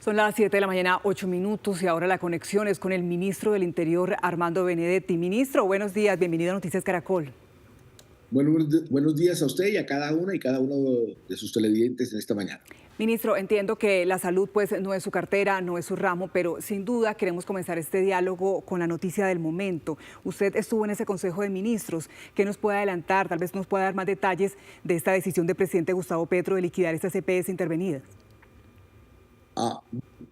Son las 7 de la mañana, 8 minutos, y ahora la conexión es con el ministro del Interior, Armando Benedetti. Ministro, buenos días, bienvenido a Noticias Caracol. Bueno, buenos días a usted y a cada una y cada uno de sus televidentes en esta mañana. Ministro, entiendo que la salud pues no es su cartera, no es su ramo, pero sin duda queremos comenzar este diálogo con la noticia del momento. Usted estuvo en ese Consejo de Ministros. ¿Qué nos puede adelantar? Tal vez nos pueda dar más detalles de esta decisión del presidente Gustavo Petro de liquidar estas EPS intervenidas. A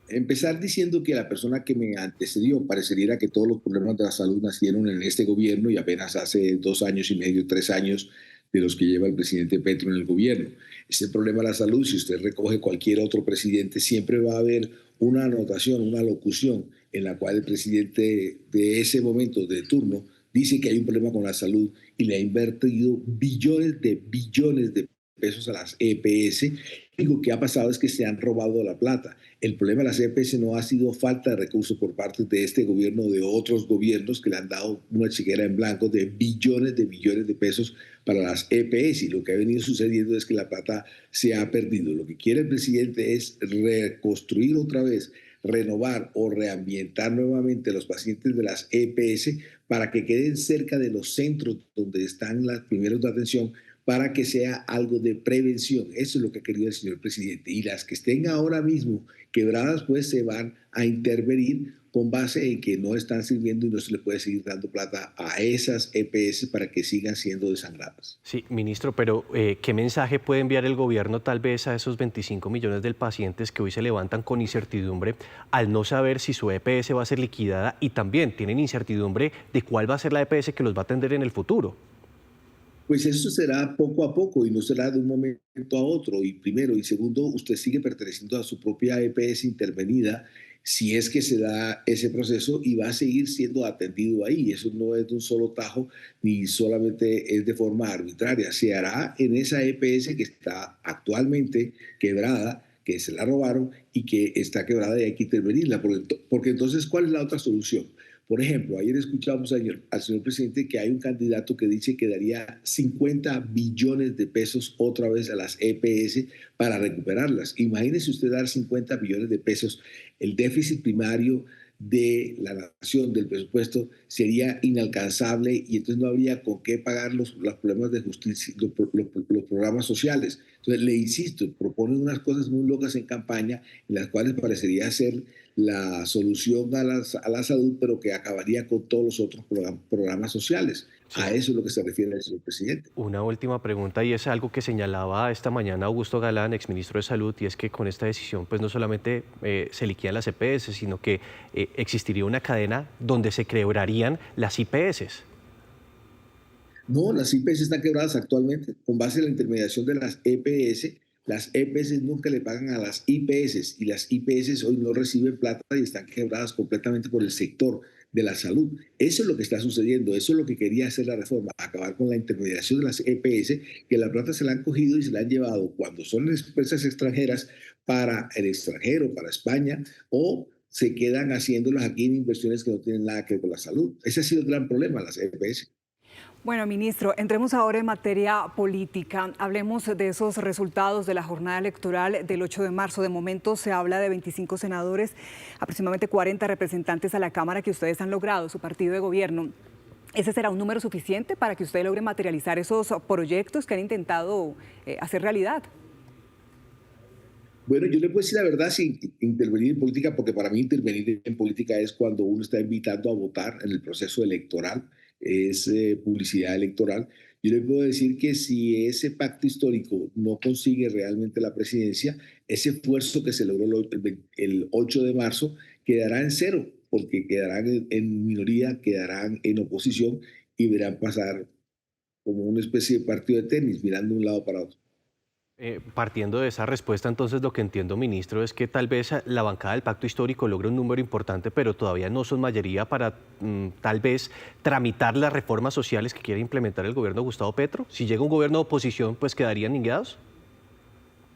empezar diciendo que la persona que me antecedió parecería que todos los problemas de la salud nacieron en este gobierno y apenas hace 2 años y medio, 3 años de los que lleva el presidente Petro en el gobierno. Este problema de la salud, si usted recoge cualquier otro presidente, siempre va a haber una anotación, una locución en la cual el presidente de ese momento de turno dice que hay un problema con la salud y le ha invertido billones de pesos a las EPS. Lo que ha pasado es que se han robado la plata. El problema de las EPS no ha sido falta de recursos por parte de este gobierno o de otros gobiernos que le han dado una chequera en blanco de billones de pesos para las EPS, y lo que ha venido sucediendo es que la plata se ha perdido. Lo que quiere el presidente es reconstruir otra vez, renovar o reambientar nuevamente los pacientes de las EPS para que queden cerca de los centros donde están los primeros de atención, para que sea algo de prevención. Eso es lo que ha querido el señor presidente. Y las que estén ahora mismo quebradas, pues se van a intervenir con base en que no están sirviendo y no se le puede seguir dando plata a esas EPS para que sigan siendo desangradas. Sí, ministro, pero ¿qué mensaje puede enviar el gobierno tal vez a esos 25 millones de pacientes que hoy se levantan con incertidumbre al no saber si su EPS va a ser liquidada y también tienen incertidumbre de cuál va a ser la EPS que los va a atender en el futuro? Pues eso será poco a poco y no será de un momento a otro. Y primero y segundo, usted sigue perteneciendo a su propia EPS intervenida si es que se da ese proceso, y va a seguir siendo atendido ahí. Eso no es de un solo tajo ni solamente es de forma arbitraria. Se hará en esa EPS que está actualmente quebrada, que se la robaron y que está quebrada y hay que intervenirla. Porque entonces, ¿cuál es la otra solución? Por ejemplo, ayer escuchamos al señor presidente que hay un candidato que dice que daría 50 billones de pesos otra vez a las EPS para recuperarlas. Imagínese usted dar 50 billones de pesos. El déficit primario de la nación, del presupuesto, sería inalcanzable y entonces no habría con qué pagar los problemas de justicia, los programas sociales. Entonces, le insisto, proponen unas cosas muy locas en campaña en las cuales parecería ser la solución a la salud, pero que acabaría con todos los otros programas sociales. A Sí. eso es lo que se refiere el señor presidente. Una última pregunta, y es algo que señalaba esta mañana Augusto Galán, exministro de Salud, y es que con esta decisión pues no solamente se liquidan las EPS, sino que existiría una cadena donde se quebrarían las IPS. No, las IPS están quebradas actualmente con base en la intermediación de las EPS. Las EPS nunca le pagan a las IPS y las IPS hoy no reciben plata y están quebradas completamente por el sector de la salud. Eso es lo que está sucediendo, eso es lo que quería hacer la reforma, acabar con la intermediación de las EPS, que la plata se la han cogido y se la han llevado cuando son empresas extranjeras para el extranjero, para España, o se quedan haciéndolas aquí en inversiones que no tienen nada que ver con la salud. Ese ha sido el gran problema, las EPS. Bueno, ministro, entremos ahora en materia política. Hablemos de esos resultados de la jornada electoral del 8 de marzo. De momento se habla de 25 senadores, aproximadamente 40 representantes a la Cámara que ustedes han logrado, su partido de gobierno. ¿Ese será un número suficiente para que usted logre materializar esos proyectos que han intentado hacer realidad? Bueno, yo le puedo decir la verdad sin intervenir en política, porque para mí intervenir en política es cuando uno está invitando a votar en el proceso electoral, es publicidad electoral. Yo le puedo decir que si ese pacto histórico no consigue realmente la presidencia, ese esfuerzo que se logró el 8 de marzo quedará en cero, porque quedarán en minoría, quedarán en oposición y verán pasar como una especie de partido de tenis, mirando de un lado para otro. Partiendo de esa respuesta, entonces lo que entiendo, ministro, es que tal vez la bancada del Pacto Histórico logre un número importante, pero todavía no son mayoría para tal vez tramitar las reformas sociales que quiere implementar el gobierno de Gustavo Petro. Si llega un gobierno de oposición, pues quedarían ninguneados.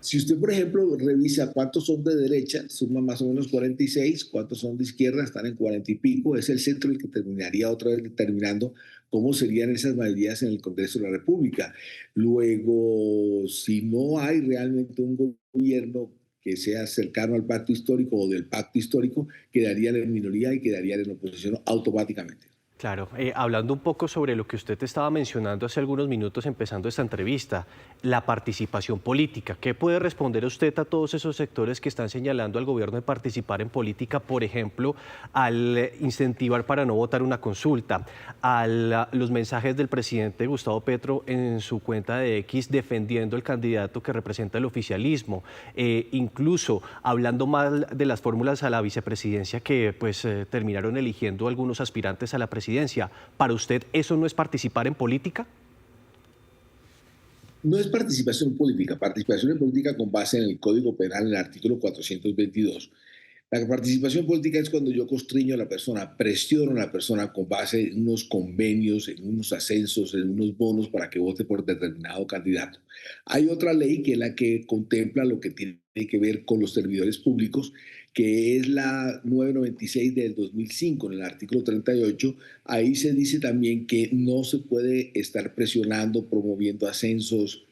Si usted, por ejemplo, revisa cuántos son de derecha, suma más o menos 46, cuántos son de izquierda, están en 40 y pico, es el centro el que terminaría otra vez determinando cómo serían esas mayorías en el Congreso de la República. Luego, si no hay realmente un gobierno que sea cercano al pacto histórico o del pacto histórico, quedarían en minoría y quedarían en oposición automáticamente. Claro, hablando un poco sobre lo que usted estaba mencionando hace algunos minutos empezando esta entrevista, la participación política. ¿Qué puede responder usted a todos esos sectores que están señalando al gobierno de participar en política, por ejemplo, al incentivar para no votar una consulta, a los mensajes del presidente Gustavo Petro en su cuenta de X defendiendo el candidato que representa el oficialismo, incluso hablando mal de las fórmulas a la vicepresidencia que pues terminaron eligiendo algunos aspirantes a la presidencia? ¿Para usted eso no es participar en política? No es participación en política con base en el Código Penal, en el artículo 422. La participación política es cuando yo constriño a la persona, presiono a la persona con base en unos convenios, en unos ascensos, en unos bonos para que vote por determinado candidato. Hay otra ley que es la que contempla lo que tiene que ver con los servidores públicos, que es la 996 del 2005, en el artículo 38. Ahí se dice también que no se puede estar presionando, promoviendo ascensos,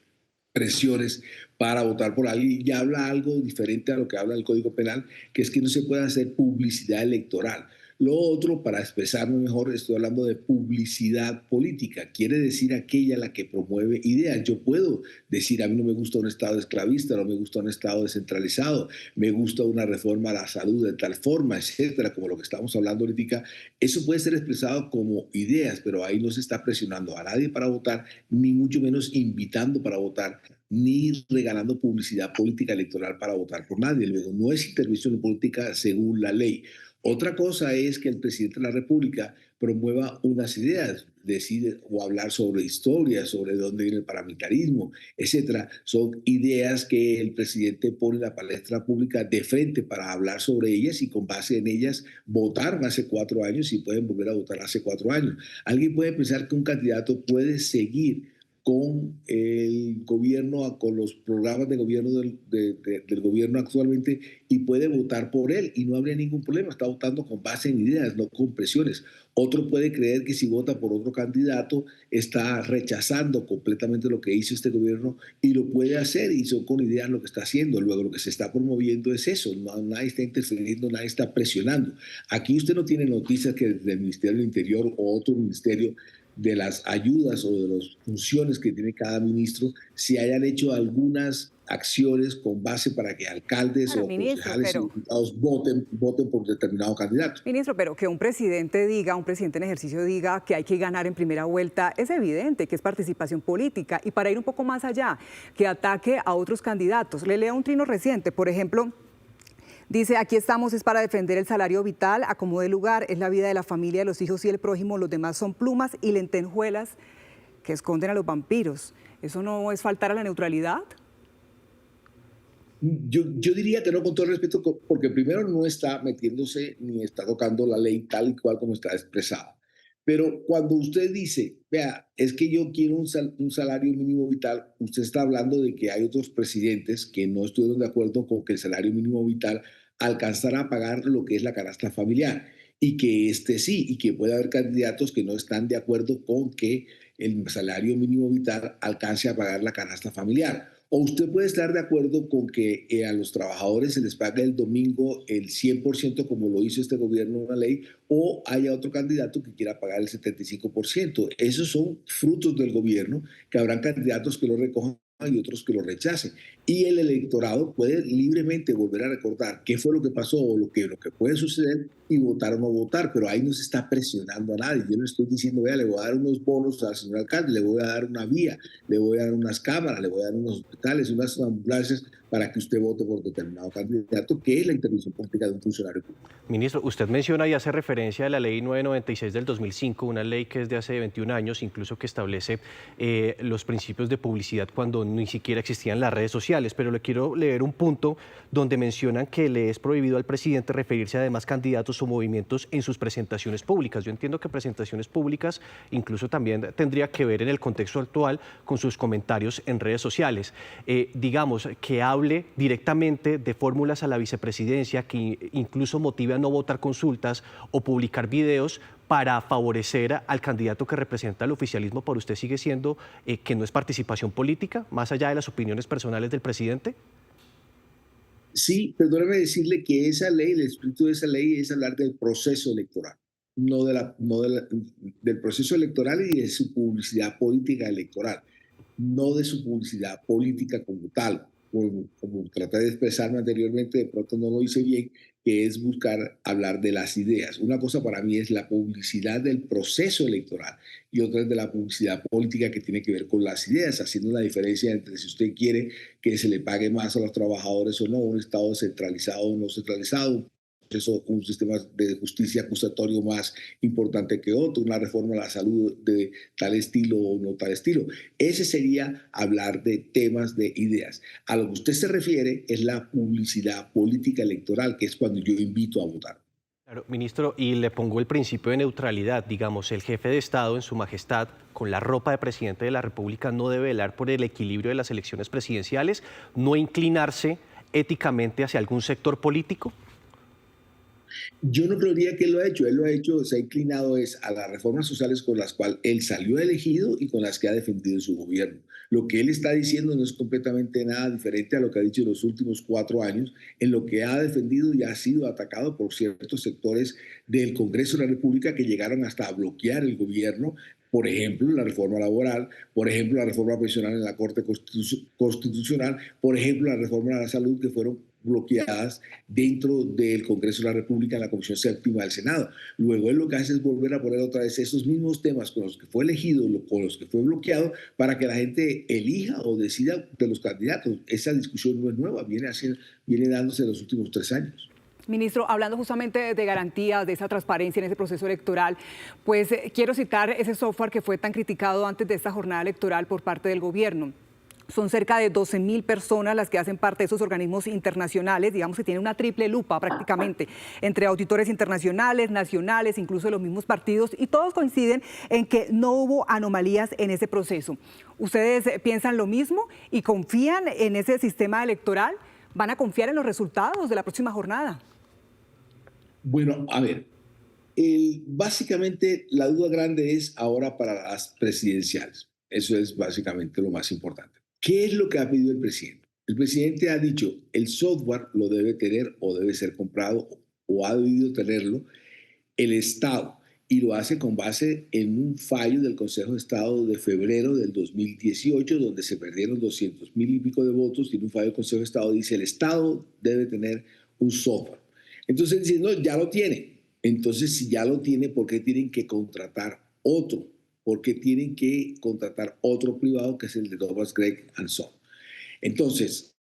presiones para votar por alguien. Ya habla algo diferente a lo que habla el Código Penal, que es que no se puede hacer publicidad electoral. Lo otro, para expresarme mejor, estoy hablando de publicidad política. Quiere decir aquella la que promueve ideas. Yo puedo decir, a mí no me gusta un Estado esclavista, no me gusta un Estado descentralizado, me gusta una reforma a la salud de tal forma, etcétera, como lo que estamos hablando ahorita. Eso puede ser expresado como ideas, pero ahí no se está presionando a nadie para votar, ni mucho menos invitando para votar, ni regalando publicidad política electoral para votar por nadie. Luego, no es intervención política según la ley. Otra cosa es que el presidente de la República promueva unas ideas, decide o hablar sobre historia, sobre dónde viene el paramilitarismo, etcétera. Son ideas que el presidente pone en la palestra pública de frente para hablar sobre ellas y con base en ellas votar hace 4 años y pueden volver a votar hace 4 años. Alguien puede pensar que un candidato puede seguir con el gobierno, con los programas de gobierno del gobierno actualmente y puede votar por él y no habría ningún problema, está votando con base en ideas, no con presiones. Otro puede creer que si vota por otro candidato está rechazando completamente lo que hizo este gobierno y lo puede hacer y son con ideas lo que está haciendo. Luego lo que se está promoviendo es eso, nadie está interfiriendo, nadie está presionando. Aquí usted no tiene noticias que desde el Ministerio del Interior o otro ministerio de las ayudas o de las funciones que tiene cada ministro, si hayan hecho algunas acciones con base para que alcaldes o concejales y diputados voten por determinado candidato. Ministro, pero que un presidente en ejercicio diga que hay que ganar en primera vuelta, es evidente que es participación política. Y para ir un poco más allá, que ataque a otros candidatos. Le leo un trino reciente, por ejemplo. Dice, aquí estamos es para defender el salario vital, a como dé lugar, es la vida de la familia, de los hijos y el prójimo, los demás son plumas y lentejuelas que esconden a los vampiros. ¿Eso no es faltar a la neutralidad? Yo diría que no, con todo el respeto, porque primero no está metiéndose ni está tocando la ley tal y cual como está expresada. Pero cuando usted dice, vea, es que yo quiero un salario mínimo vital, usted está hablando de que hay otros presidentes que no estuvieron de acuerdo con que el salario mínimo vital alcanzara a pagar lo que es la canasta familiar y que este sí, y que puede haber candidatos que no están de acuerdo con que el salario mínimo vital alcance a pagar la canasta familiar. O usted puede estar de acuerdo con que a los trabajadores se les pague el domingo el 100% como lo hizo este gobierno en una ley, o haya otro candidato que quiera pagar el 75%. Esos son frutos del gobierno, que habrán candidatos que lo recojan y otros que lo rechacen. Y el electorado puede libremente volver a recordar qué fue lo que pasó o lo que puede suceder y votar o no votar, pero ahí no se está presionando a nadie. Yo no estoy diciendo, vea, le voy a dar unos bonos al señor alcalde, le voy a dar una vía, le voy a dar unas cámaras, le voy a dar unos hospitales, unas ambulancias para que usted vote por determinado candidato, que es la intervención política de un funcionario público. Ministro, usted menciona y hace referencia a la ley 996 del 2005, una ley que es de hace 21 años, incluso que establece los principios de publicidad cuando ni siquiera existían las redes sociales, pero le quiero leer un punto donde mencionan que le es prohibido al presidente referirse a demás candidatos o movimientos en sus presentaciones públicas. Yo entiendo que presentaciones públicas incluso también tendría que ver en el contexto actual con sus comentarios en redes sociales. Digamos, que hable directamente de fórmulas a la vicepresidencia, que incluso motive a no votar consultas o publicar videos para favorecer al candidato que representa el oficialismo, ¿para usted sigue siendo que no es participación política, más allá de las opiniones personales del presidente? Sí, perdóneme decirle que esa ley, el espíritu de esa ley es hablar del proceso electoral, del proceso electoral y de su publicidad política electoral, no de su publicidad política como tal, como traté de expresarme anteriormente, de pronto no lo hice bien, que es buscar hablar de las ideas. Una cosa para mí es la publicidad del proceso electoral y otra es de la publicidad política que tiene que ver con las ideas, haciendo la diferencia entre si usted quiere que se le pague más a los trabajadores o no, un Estado centralizado o no centralizado, un sistema de justicia acusatorio más importante que otro, una reforma a la salud de tal estilo o no tal estilo. Ese sería hablar de temas de ideas. A lo que usted se refiere es la publicidad política electoral, que es cuando yo invito a votar. Claro, ministro, y le pongo el principio de neutralidad. Digamos, el jefe de Estado en su majestad, con la ropa de presidente de la República, no debe velar por el equilibrio de las elecciones presidenciales, no inclinarse éticamente hacia algún sector político. Yo no creería que él lo ha hecho, se ha inclinado es a las reformas sociales con las cuales él salió elegido y con las que ha defendido su gobierno. Lo que él está diciendo no es completamente nada diferente a lo que ha dicho en los últimos 4 años, en lo que ha defendido y ha sido atacado por ciertos sectores del Congreso de la República que llegaron hasta a bloquear el gobierno. Por ejemplo, la reforma laboral, por ejemplo, la reforma pensional en la Corte Constitucional, por ejemplo, la reforma de la salud, que fueron bloqueadas dentro del Congreso de la República en la Comisión Séptima del Senado. Luego él lo que hace es volver a poner otra vez esos mismos temas con los que fue elegido, con los que fue bloqueado, para que la gente elija o decida de los candidatos. Esa discusión no es nueva, viene dándose en los últimos 3 años. Ministro, hablando justamente de garantías, de esa transparencia en ese proceso electoral, pues quiero citar ese software que fue tan criticado antes de esta jornada electoral por parte del gobierno. Son cerca de 12.000 personas las que hacen parte de esos organismos internacionales, digamos que tiene una triple lupa prácticamente, entre auditores internacionales, nacionales, incluso de los mismos partidos, y todos coinciden en que no hubo anomalías en ese proceso. ¿Ustedes piensan lo mismo y confían en ese sistema electoral? ¿Van a confiar en los resultados de la próxima jornada? Bueno, a ver, básicamente la duda grande es ahora para las presidenciales. Eso es básicamente lo más importante. ¿Qué es lo que ha pedido el presidente? El presidente ha dicho, el software lo debe tener o debe ser comprado o ha debido tenerlo el Estado y lo hace con base en un fallo del Consejo de Estado de febrero del 2018, donde se perdieron 200.000 y pico de votos, y en un fallo del Consejo de Estado dice el Estado debe tener un software. Entonces dice, no, ya lo tiene. Entonces, si ya lo tiene, ¿por qué tienen que contratar otro? ¿Por qué tienen que contratar otro privado que es el de Thomas Gregg and Son? Entonces,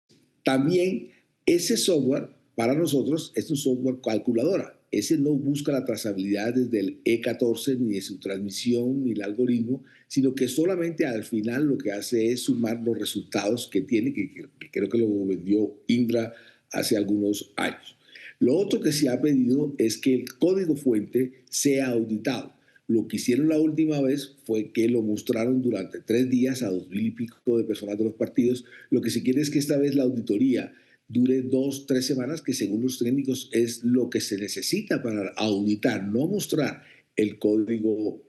también ese software para nosotros es un software calculadora. Ese no busca la trazabilidad desde el E14 ni de su transmisión ni el algoritmo, sino que solamente al final lo que hace es sumar los resultados que tiene, que creo que lo vendió Indra hace algunos años. Lo otro que se ha pedido es que el código fuente sea auditado. Lo que hicieron la última vez fue que lo mostraron durante 3 días a 2.000 y pico de personas de los partidos. Lo que se quiere es que esta vez la auditoría dure 2, 3 semanas, que según los técnicos es lo que se necesita para auditar, no mostrar el código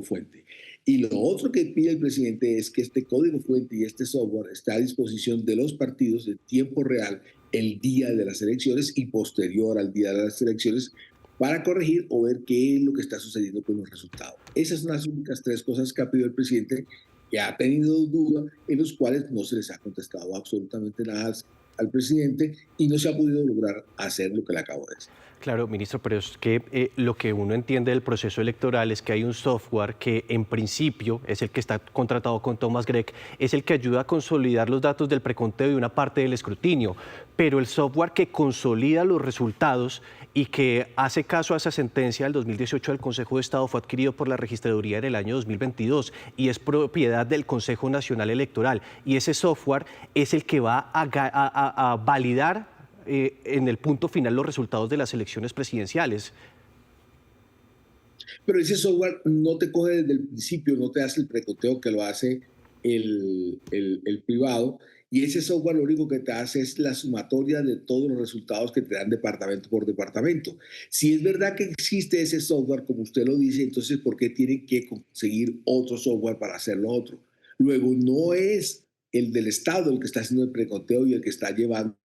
fuente. Y lo otro que pide el presidente es que este código fuente y este software esté a disposición de los partidos en tiempo real el día de las elecciones y posterior al día de las elecciones para corregir o ver qué es lo que está sucediendo con los resultados. Esas son las únicas 3 cosas que ha pedido el presidente, que ha tenido dudas, en los cuales no se les ha contestado absolutamente nada al presidente y no se ha podido lograr hacer lo que le acabo de decir. Claro, ministro, pero es que lo que uno entiende del proceso electoral es que hay un software que en principio es el que está contratado con Thomas Gregg, es el que ayuda a consolidar los datos del preconteo y una parte del escrutinio, pero el software que consolida los resultados y que hace caso a esa sentencia del 2018 del Consejo de Estado fue adquirido por la Registraduría en el año 2022 y es propiedad del Consejo Nacional Electoral. Y ese software es el que va a validar en el punto final los resultados de las elecciones presidenciales. Pero ese software no te coge desde el principio, no te hace el preconteo que lo hace el privado. Y ese software lo único que te hace es la sumatoria de todos los resultados que te dan departamento por departamento. Si es verdad que existe ese software, como usted lo dice, entonces ¿por qué tienen que conseguir otro software para hacer lo otro? Luego, no es el del Estado el que está haciendo el preconteo y el que está llevando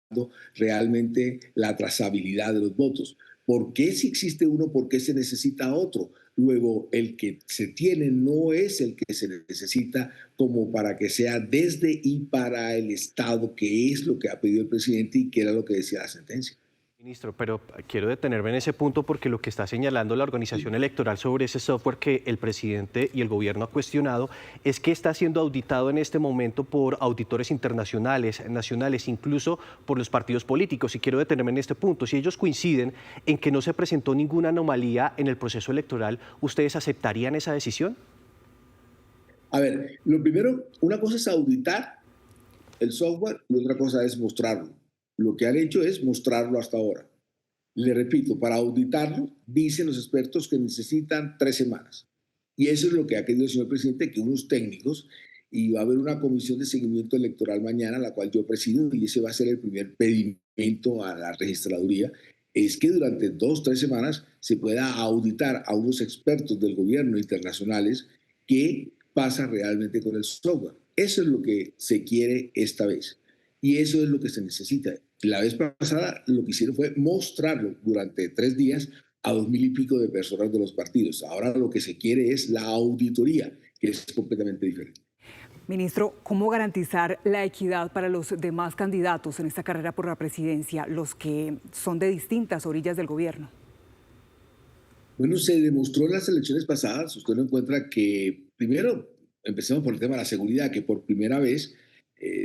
realmente la trazabilidad de los votos. ¿Por qué si existe uno, por qué se necesita otro? Luego, el que se tiene no es el que se necesita como para que sea desde y para el Estado, que es lo que ha pedido el presidente y que era lo que decía la sentencia. Ministro, pero quiero detenerme en ese punto porque lo que está señalando la organización electoral sobre ese software que el presidente y el gobierno ha cuestionado es que está siendo auditado en este momento por auditores internacionales, nacionales, incluso por los partidos políticos. Y quiero detenerme en este punto. Si ellos coinciden en que no se presentó ninguna anomalía en el proceso electoral, ¿ustedes aceptarían esa decisión? A ver, lo primero, una cosa es auditar el software y otra cosa es mostrarlo. Lo que han hecho es mostrarlo hasta ahora. Le repito, para auditarlo, dicen los expertos que necesitan 3 semanas. Y eso es lo que ha querido el señor presidente, que unos técnicos, y va a haber una comisión de seguimiento electoral mañana, la cual yo presido, y ese va a ser el primer pedimento a la registraduría, es que durante 2 o 3 semanas se pueda auditar a unos expertos del gobierno internacionales qué pasa realmente con el software. Eso es lo que se quiere esta vez. Y eso es lo que se necesita. La vez pasada lo que hicieron fue mostrarlo durante 3 días a 2000 y pico de personas de los partidos. Ahora lo que se quiere es la auditoría, que es completamente diferente. Ministro, ¿cómo garantizar la equidad para los demás candidatos en esta carrera por la presidencia, los que son de distintas orillas del gobierno? Bueno, se demostró en las elecciones pasadas, usted lo encuentra que, primero, empecemos por el tema de la seguridad, que por primera vez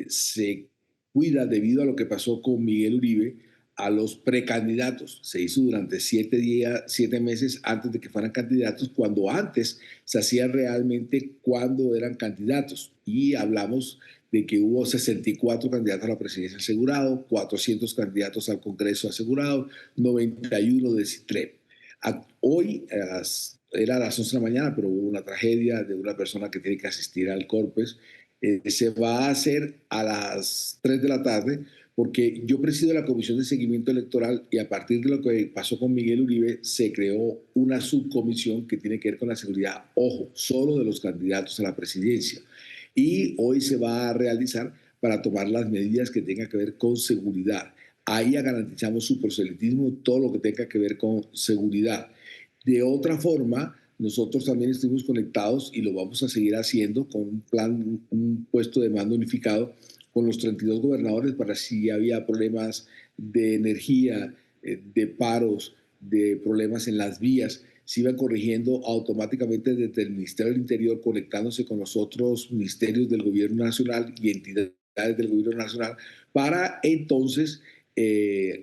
se cuida debido a lo que pasó con Miguel Uribe a los precandidatos. Se hizo durante 7 días, 7 meses antes de que fueran candidatos, cuando antes se hacía realmente cuando eran candidatos. Y hablamos de que hubo 64 candidatos a la presidencia asegurados, 400 candidatos al Congreso asegurados, 91 de CITREP. Hoy era a las 11 de la mañana, pero hubo una tragedia de una persona que tiene que asistir al Corpus. Se va a hacer a las 3 de la tarde, porque yo presido la Comisión de Seguimiento Electoral y a partir de lo que pasó con Miguel Uribe se creó una subcomisión que tiene que ver con la seguridad, ojo, solo de los candidatos a la presidencia. Y hoy se va a realizar para tomar las medidas que tengan que ver con seguridad. Ahí ya garantizamos su proselitismo, todo lo que tenga que ver con seguridad. De otra forma, nosotros también estuvimos conectados y lo vamos a seguir haciendo con un plan, un puesto de mando unificado con los 32 gobernadores para si había problemas de energía, de paros, de problemas en las vías, se iban corrigiendo automáticamente desde el Ministerio del Interior, conectándose con los otros ministerios del Gobierno Nacional y entidades del Gobierno Nacional para entonces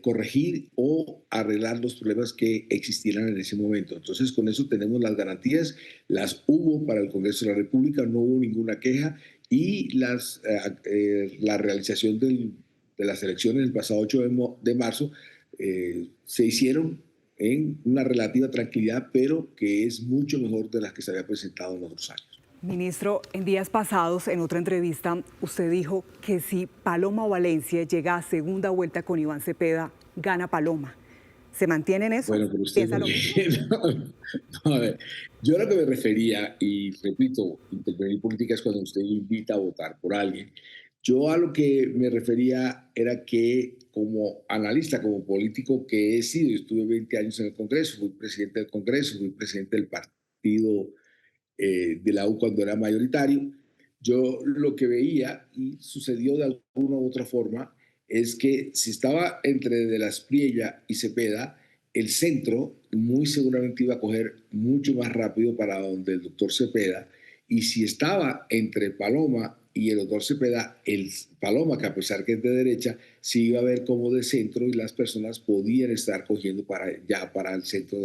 corregir o arreglar los problemas que existieran en ese momento. Entonces, con eso tenemos las garantías, las hubo para el Congreso de la República, no hubo ninguna queja y la realización de las elecciones el pasado 8 de marzo se hicieron en una relativa tranquilidad, pero que es mucho mejor de las que se había presentado en otros años. Ministro, en días pasados, en otra entrevista, usted dijo que si Paloma Valencia llega a segunda vuelta con Iván Cepeda, gana Paloma. ¿Se mantiene en eso? Bueno, pero usted no, a ver, yo a lo que me refería, y repito, intervenir política es cuando usted invita a votar por alguien. Yo a lo que me refería era que como analista, como político que he sido, estuve 20 años en el Congreso, fui presidente del Congreso, fui presidente del partido de la U cuando era mayoritario, yo lo que veía, y sucedió de alguna u otra forma, es que si estaba entre De la Espriella y Cepeda, el centro muy seguramente iba a coger mucho más rápido para donde el doctor Cepeda, y si estaba entre Paloma y el doctor Cepeda, el Paloma, que a pesar que es de derecha, sí iba a ver como de centro y las personas podían estar cogiendo para el centro,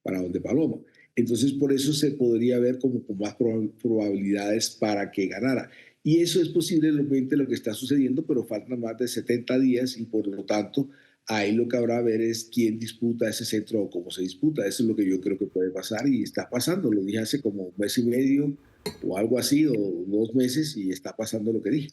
para donde Paloma. Entonces, por eso se podría ver como con más probabilidades para que ganara. Y eso es posiblemente lo que está sucediendo, pero faltan más de 70 días y por lo tanto, ahí lo que habrá a ver es quién disputa ese centro o cómo se disputa. Eso es lo que yo creo que puede pasar y está pasando. Lo dije hace como 1 mes y medio o algo así, o 2 meses, y está pasando lo que dije.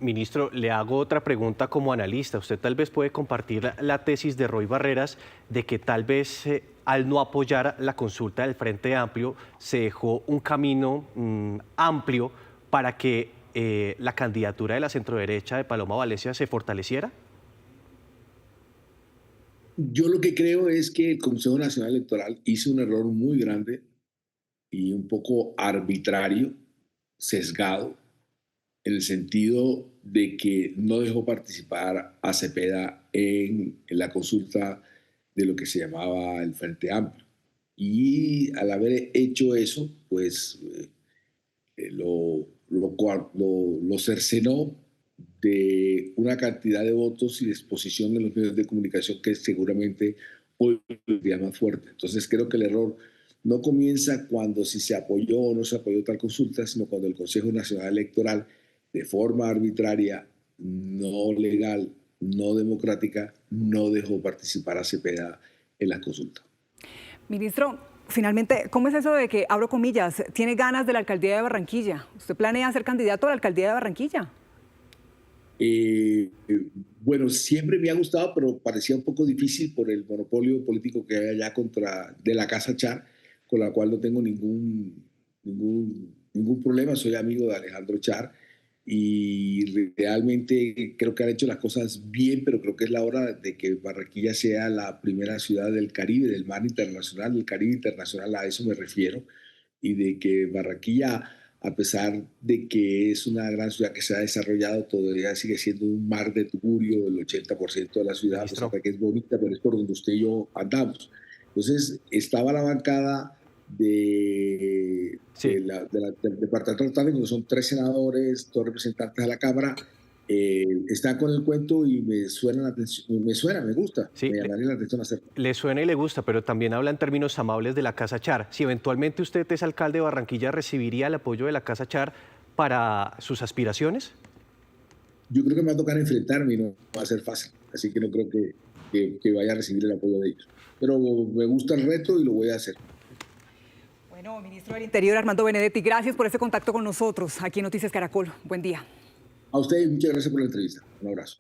Ministro, le hago otra pregunta como analista. Usted tal vez puede compartir la tesis de Roy Barreras de que tal vez al no apoyar la consulta del Frente Amplio se dejó un camino amplio para que la candidatura de la centroderecha de Paloma Valencia se fortaleciera. Yo lo que creo es que el Consejo Nacional Electoral hizo un error muy grande y un poco arbitrario, sesgado, en el sentido de que no dejó participar a Cepeda en la consulta de lo que se llamaba el Frente Amplio. Y al haber hecho eso, pues lo cercenó de una cantidad de votos y de exposición en los medios de comunicación que seguramente hoy sería más fuerte. Entonces creo que el error no comienza cuando si se apoyó o no se apoyó tal consulta, sino cuando el Consejo Nacional Electoral, de forma arbitraria, no legal, no democrática, no dejó participar a Cepeda en la consulta. Ministro, finalmente, ¿cómo es eso de que, abro comillas, tiene ganas de la alcaldía de Barranquilla? ¿Usted planea ser candidato a la alcaldía de Barranquilla? Eh, bueno, siempre me ha gustado, pero parecía un poco difícil por el monopolio político que hay allá de la Casa Char, con la cual no tengo ningún problema. Soy amigo de Alejandro Char y realmente creo que han hecho las cosas bien, pero creo que es la hora de que Barranquilla sea la primera ciudad del Caribe, del mar internacional, del Caribe internacional, a eso me refiero, y de que Barranquilla, a pesar de que es una gran ciudad que se ha desarrollado, todavía sigue siendo un mar de tugurio, el 80% de la ciudad, a pesar Ministro. de que es bonita, pero es por donde usted y yo andamos. Entonces, estaba la bancada Sí, del Departamento de Tráfico, que son 3 senadores, 2 representantes a la Cámara, están con el cuento y me suena la atención, me gusta, sí, me llamaría la atención hacerlo. le suena y le gusta, pero también habla en términos amables de la Casa Char. Si eventualmente usted es alcalde de Barranquilla, ¿recibiría el apoyo de la Casa Char para sus aspiraciones? Yo creo que me va a tocar enfrentarme y no va a ser fácil, así que no creo que vaya a recibir el apoyo de ellos. Pero me gusta el reto y lo voy a hacer. Bueno, ministro del Interior, Armando Benedetti, gracias por este contacto con nosotros aquí en Noticias Caracol. Buen día. A ustedes muchas gracias por la entrevista. Un abrazo.